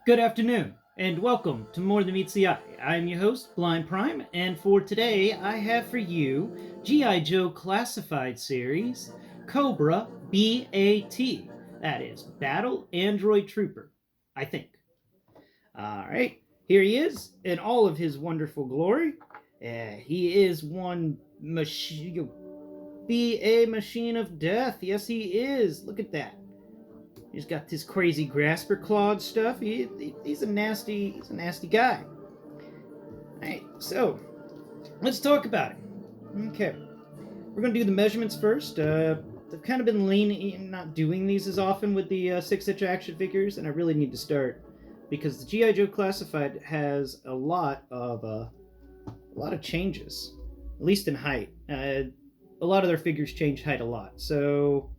Good afternoon, and welcome to More Than Meets the Eye. I'm your host, Blind Prime, and for today I have for you G.I. Joe Classified Series, Cobra B.A.T. That is, Battle Android Trooper, I think. Alright, here he is in all of his wonderful glory. He is one machine. Be a machine of death. Yes, he is. Look at that. He's got this crazy grasper clawed stuff. He's a nasty guy. All right, so let's talk about it. Okay, we're gonna do the measurements first. I've kind of been leaning, not doing these as often with the 6-inch action figures, and I really need to start because the GI Joe Classified has a lot of changes, at least in height. A lot of their figures change height a lot, so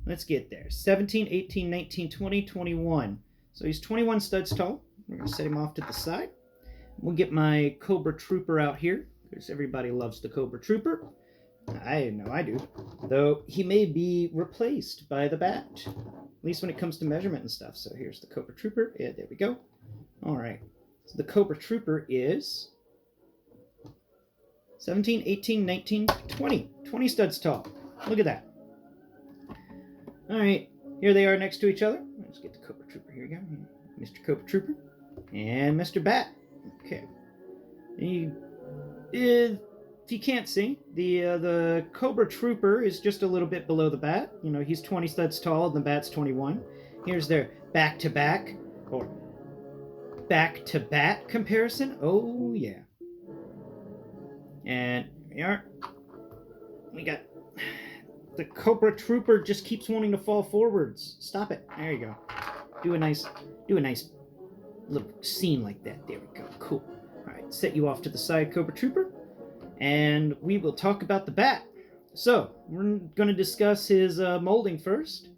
let's get there. 17, 18, 19, 20, 21. So he's 21 studs tall. We're going to set him off to the side. We'll get my Cobra Trooper out here, because everybody loves the Cobra Trooper. I know I do. Though he may be replaced by the B.A.T, at least when it comes to measurement and stuff. So here's the Cobra Trooper. Yeah, there we go. All right. So the Cobra Trooper is 17, 18, 19, 20. 20 studs tall. Look at that. All right, here they are next to each other. Let's get the Cobra Trooper. Here we go. Mr. Cobra Trooper and Mr. B.A.T. Okay. If you can't see, the Cobra Trooper is just a little bit below the B.A.T. You know, he's 20 studs tall, and the B.A.T's 21. Here's their back-to-back, or back-to-B.A.T comparison. Oh, yeah. And here we are. We got... The Cobra Trooper just keeps wanting to fall forwards. Stop it. There you go. Do a nice little scene like that. There we go. Cool. All right, set you off to the side, Cobra Trooper, and we will talk about the B.A.T. So we're going to discuss his molding first,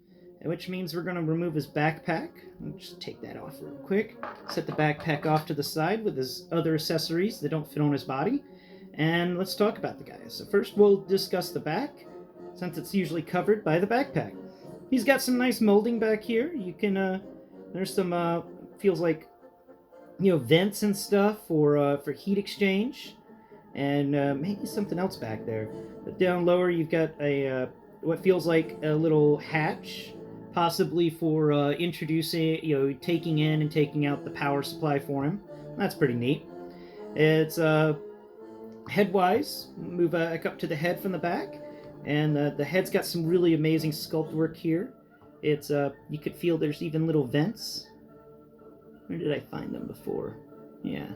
which means we're going to remove his backpack. I'll just take that off real quick. Set the backpack off to the side with his other accessories that don't fit on his body, and let's talk about the guy. So first we'll discuss the back, since it's usually covered by the backpack. He's got some nice molding back here. You can, there's some, feels like, you know, vents and stuff for heat exchange, and maybe something else back there. But down lower, you've got a what feels like a little hatch, possibly for introducing, you know, taking in and taking out the power supply for him. That's pretty neat. It's head-wise, move back up to the head from the back. And the head's got some really amazing sculpt work here. It's you could feel there's even little vents. Where did I find them before? Yeah,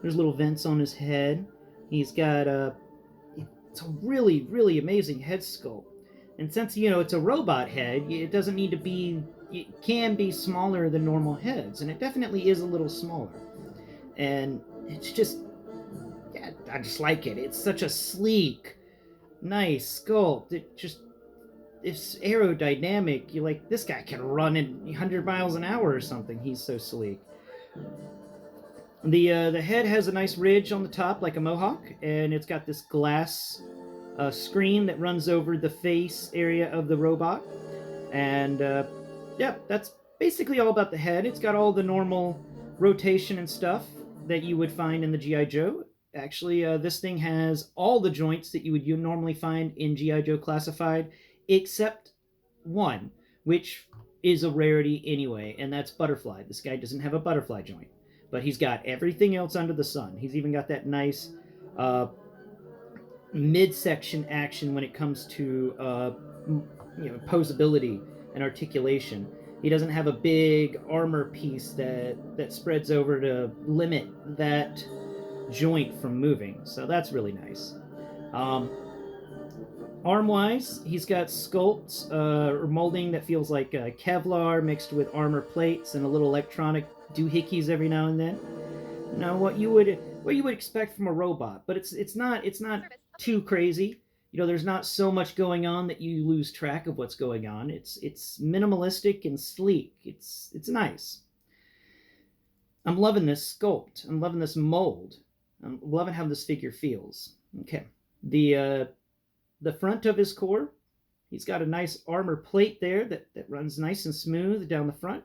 there's little vents on his head. He's got it's a really amazing head sculpt. And since, you know, it's a robot head, it doesn't need to be. It can be smaller than normal heads, and it definitely is a little smaller. And it's just, yeah, I just like it. It's such a sleek, nice sculpt. It's aerodynamic. You're like, this guy can run at 100 miles an hour or something. He's so sleek. The head has a nice ridge on the top like a mohawk, and it's got this glass screen that runs over the face area of the robot. And yeah, that's basically all about the head. It's got all the normal rotation and stuff that you would find in the G.I. Joe. Actually, this thing has all the joints that you would normally find in G.I. Joe Classified, except one, which is a rarity anyway, and that's butterfly. This guy doesn't have a butterfly joint, but he's got everything else under the sun. He's even got that nice midsection action when it comes to you know, posability and articulation. He doesn't have a big armor piece that spreads over to limit that joint from moving, so that's really nice. Arm-wise, he's got sculpts or molding that feels like Kevlar mixed with armor plates and a little electronic doohickeys every now and then. Now, what you would expect from a robot, but it's not too crazy. You know, there's not so much going on that you lose track of what's going on. It's minimalistic and sleek. It's nice. I'm loving this sculpt. I'm loving this mold. I'm loving how this figure feels. Okay, the front of his core He's got a nice armor plate there that runs nice and smooth down the front.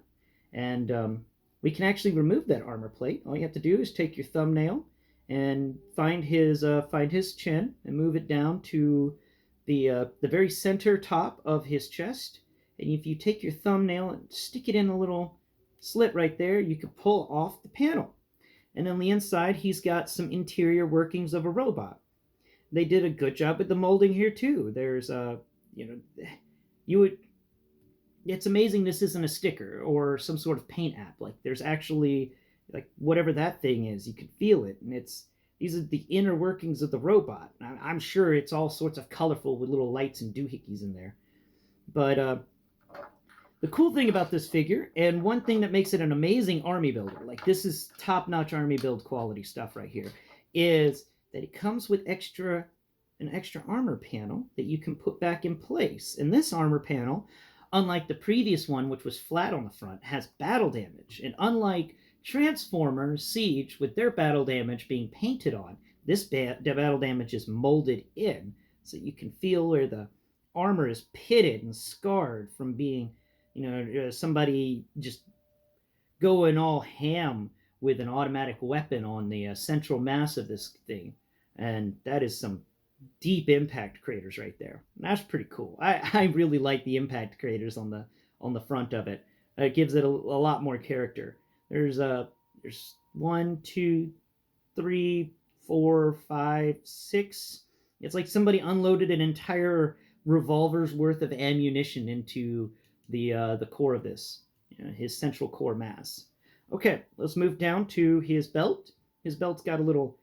And we can actually remove that armor plate. All you have to do is take your thumbnail and find his chin and move it down to the very center top of his chest. And if you take your thumbnail and stick it in a little slit right there, you can pull off the panel. And on the inside, he's got some interior workings of a robot. They did a good job with the molding here too. There's you know, you would. It's amazing this isn't a sticker or some sort of paint app. Like there's actually like whatever that thing is, you can feel it, and it's these are the inner workings of the robot. I'm sure it's all sorts of colorful with little lights and doohickeys in there. But the cool thing about this figure, and one thing that makes it an amazing army builder, like this is top-notch army build quality stuff right here, is that it comes with an extra armor panel that you can put back in place. And this armor panel, unlike the previous one, which was flat on the front, has battle damage. And unlike Transformers Siege, with their battle damage being painted on, this battle damage is molded in, so you can feel where the armor is pitted and scarred from being, somebody just going all ham with an automatic weapon on the central mass of this thing. And that is some deep impact craters right there. That's pretty cool. I really like the impact craters on the front of it. It gives it a lot more character. There's 1, 2, 3, 4, 5, 6. It's like somebody unloaded an entire revolver's worth of ammunition into the core of this, his central core mass. Okay, let's move down to his belt. His belt's got a little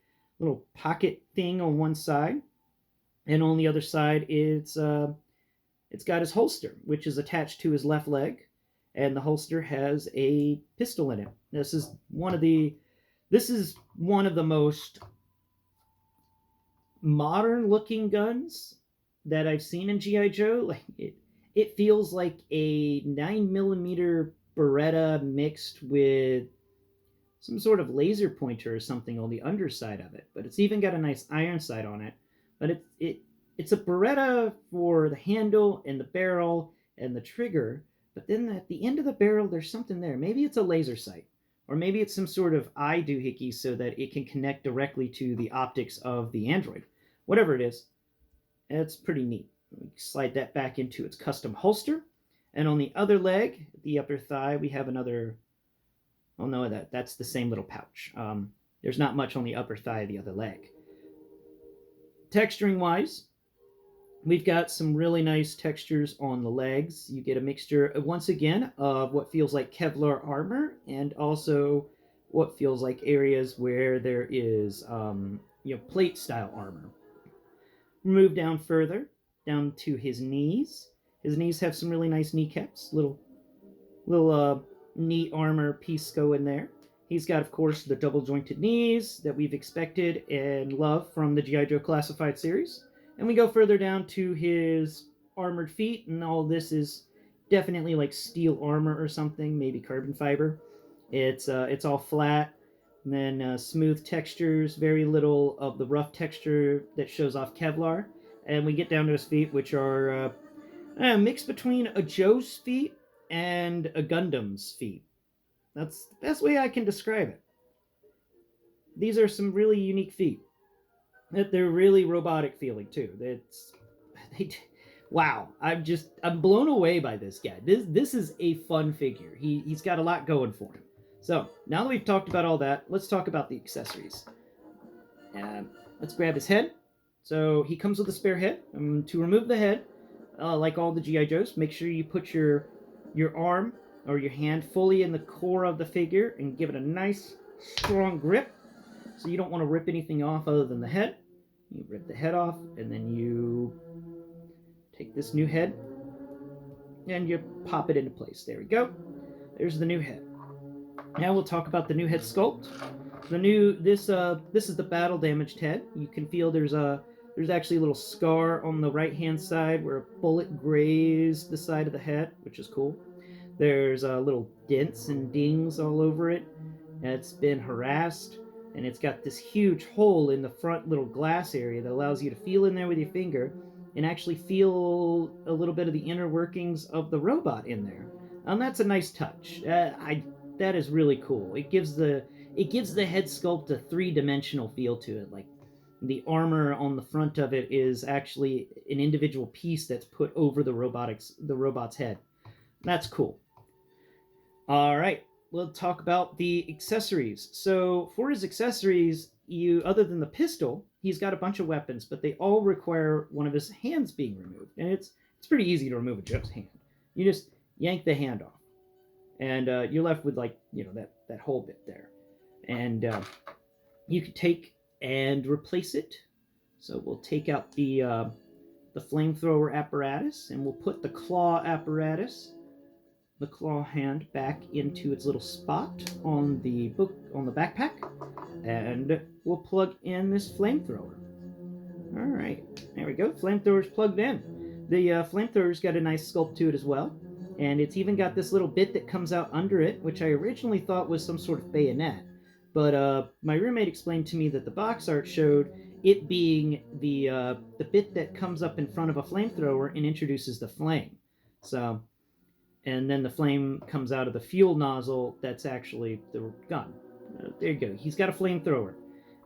pocket thing on one side, and on the other side it's got his holster, which is attached to his left leg, and the holster has a pistol in it. This is one of the most modern looking guns that I've seen in G.I. Joe. Like it feels like a 9mm Beretta mixed with some sort of laser pointer or something on the underside of it. But it's even got a nice iron sight on it. But it's a Beretta for the handle and the barrel and the trigger. But then at the end of the barrel, there's something there. Maybe it's a laser sight. Or maybe it's some sort of eye doohickey so that it can connect directly to the optics of the android. Whatever it is, it's pretty neat. We slide that back into its custom holster. And on the other leg, the upper thigh, we have another... Oh no, that's the same little pouch. There's not much on the upper thigh of the other leg. Texturing wise, we've got some really nice textures on the legs. You get a mixture, once again, of what feels like Kevlar armor and also what feels like areas where there is plate style armor. Move down further, down to his knees. His knees have some really nice kneecaps, little neat armor piece go in there. He's got, of course, the double jointed knees that we've expected and love from the G.I. Joe Classified series. And we go further down to his armored feet, and all this is definitely like steel armor or something, maybe carbon fiber. It's all flat, and then smooth textures, very little of the rough texture that shows off Kevlar. And we get down to his feet, which are a mix between a Joe's feet and a Gundam's feet. That's the best way I can describe it. These are some really unique feet. They're really robotic feeling too. Wow, I'm blown away by this guy. This is a fun figure. He's got a lot going for him. So now that we've talked about all that, let's talk about the accessories. Let's grab his head. So he comes with a spare head. To remove the head, like all the G.I. Joes, make sure you put your arm or your hand fully in the core of the figure and give it a nice strong grip. So you don't want to rip anything off other than the head. You rip the head off, and then you take this new head and you pop it into place. There we go. There's the new head. Now we'll talk about the new head sculpt. This is the battle damaged head. You can feel there's actually a little scar on the right hand side where a bullet grazed the side of the head, which is cool. There's little dents and dings all over it. It's been harassed, and it's got this huge hole in the front little glass area that allows you to feel in there with your finger and actually feel a little bit of the inner workings of the robot in there. And that's a nice touch. That is really cool. It gives the head sculpt a three-dimensional feel to it. Like the armor on the front of it is actually an individual piece that's put over the robot's head. That's cool. All right, we'll talk about the accessories. So for his accessories, you other than the pistol, he's got a bunch of weapons, but they all require one of his hands being removed, and it's pretty easy to remove a Joe's hand. You just yank the hand off, and you're left with like that whole bit there, and you can take and replace it. So we'll take out the flamethrower apparatus, and we'll put the claw hand back into its little spot on the backpack, and we'll plug in this flamethrower. All right, there we go. Flamethrower's plugged in. The flamethrower's got a nice sculpt to it as well, and it's even got this little bit that comes out under it, which I originally thought was some sort of bayonet. But my roommate explained to me that the box art showed it being the bit that comes up in front of a flamethrower and introduces the flame. So and then the flame comes out of the fuel nozzle that's actually the gun. There you go. He's got a flamethrower.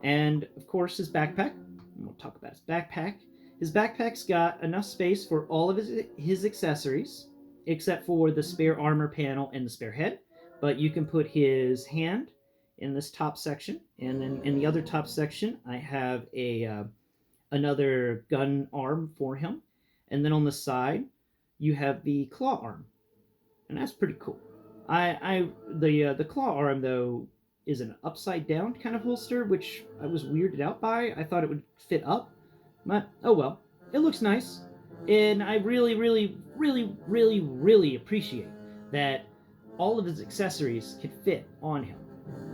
And, of course, his backpack. We'll talk about his backpack. His backpack's got enough space for all of his accessories, except for the spare armor panel and the spare head. But you can put his hand in this top section, and then in the other top section, I have another gun arm for him. And then on the side, you have the claw arm, and that's pretty cool. The claw arm though is an upside down kind of holster, which I was weirded out by. I thought it would fit up, but oh well. It looks nice, and I really, really, really, really, really appreciate that all of his accessories can fit on him.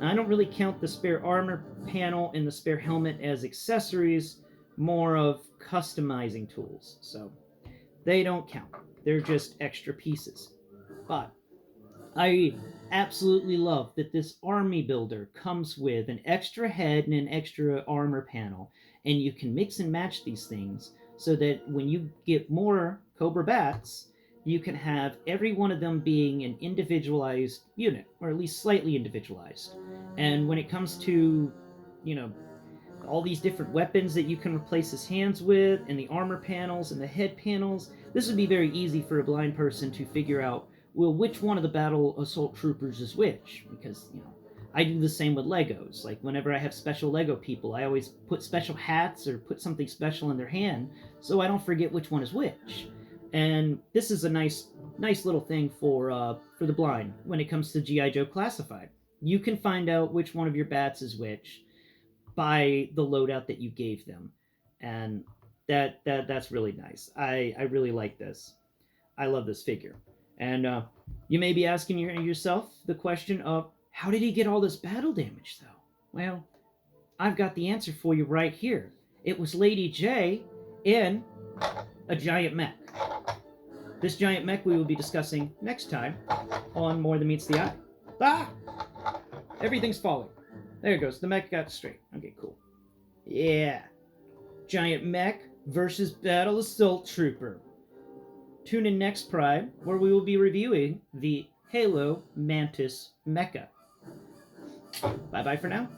I don't really count the spare armor panel and the spare helmet as accessories, more of customizing tools. So they don't count. They're just extra pieces. But I absolutely love that this army builder comes with an extra head and an extra armor panel, and you can mix and match these things so that when you get more Cobra bats, you can have every one of them being an individualized unit, or at least slightly individualized. And when it comes to, you know, all these different weapons that you can replace his hands with, and the armor panels and the head panels, this would be very easy for a blind person to figure out, well, which one of the battle assault troopers is which, because I do the same with Legos. Like whenever I have special Lego people, I always put special hats or put something special in their hand so I don't forget which one is which. And this is a nice little thing for the blind when it comes to GI Joe Classified. You can find out which one of your bats is which by the loadout that you gave them, and that's really nice. I really like this. I love this figure. And you may be asking yourself the question of, how did he get all this battle damage, though? Well, I've got the answer for you right here. It was Lady J in a giant mech. This giant mech we will be discussing next time on More Than Meets the Eye. Ah! Everything's falling. There it goes. The mech got straight. Okay, cool. Yeah. Giant mech versus Battle Assault Trooper. Tune in next Prime, where we will be reviewing the Halo Mantis Mecha. Bye bye for now.